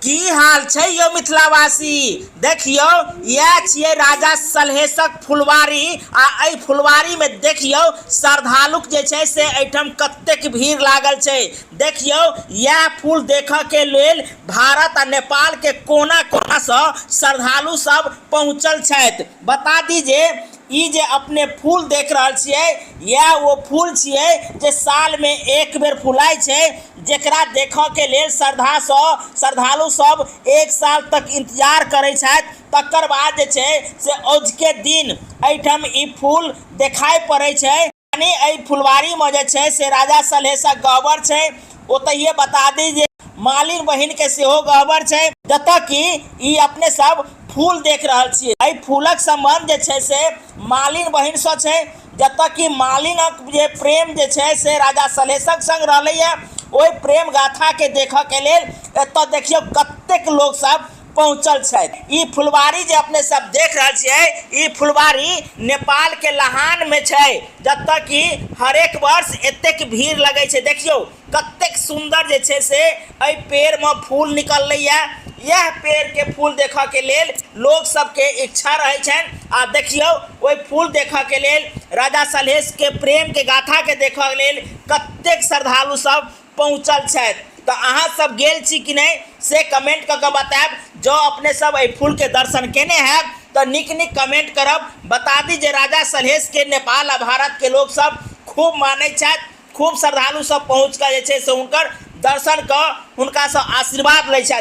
की हाल छै यौ मिथिलावासी। देखियो यह छियै राजा सलहेशक फुलवारी आ एहि फुलवारी में देखियो श्रद्धालुक जे छै से एहिठाम कतेक भीड़ लागल छै। देखियो यह फूल देखऽ के लेल भारत आ नेपाल के कोना कोना से श्रद्धालु सब पहुँचल छथि। बता दी जे ई जे अपने फूल देख रहल छियै यह वो फूल छियै जे साल में एक बेर फुलाय छै, जेकरा देखऽ के लेल श्रद्धालु सब एक साल तक इंतजार करै छथि। तकर बाद जे छै से अजुके दिन एहिठाम ई फूल देखाई पड़ै छै। यानी एहि फुलवारी में जे छै से राजा सलहेशक गह्वर छै। ओतहिए बता दी जे मालिन बहिन के सेहो गह्वर छै, जतऽ कि ई अपने सब फूल देख रहल छियै। एहि फूलक संबंध जे छै से मालिन बहिन से छै, जतऽ कि मालिनक जे प्रेम जे छै से राजा सलहेशक संग रहलैया। ओहि प्रेम गाथा के देखऽ के लेल एतऽ देखियो कतेक लोग सब पहुँचल छथि। ई फुलवारी जे अपने सब देख रहल छियै ई फुलवारी नेपाल के लहान में छै, जतऽ कि हरेक वर्ष एतेक भीड़ लगे छै। देखियो कतेक सुंदर जे छै से एहि पेड़ में फूल निकलैया। यह पेड़ के फूल देखऽ के लेल लोग सबके इच्छा रहे छनि। आ देखियो ओहि फूल देखऽ के लेल राजा सलहेश के प्रेम के गाथा के देखऽ के लेल कतेक श्रद्धालु सब पहुँचल छथि। तो अहाँ सब गेल छी कि नहीं से कमेंट कऽ के बताएब। जो अपने सब एहि फूल के दर्शन केने हैब तो निक निक कमेंट करब। बता दी जे राजा सलहेश के नेपाल आ भारत के लोग सब खूब मानै छथि। खूब श्रद्धालु सब पहुँच कऽ जे छै से हुनकर दर्शन कऽ हुनका से आशीर्वाद लै छथि।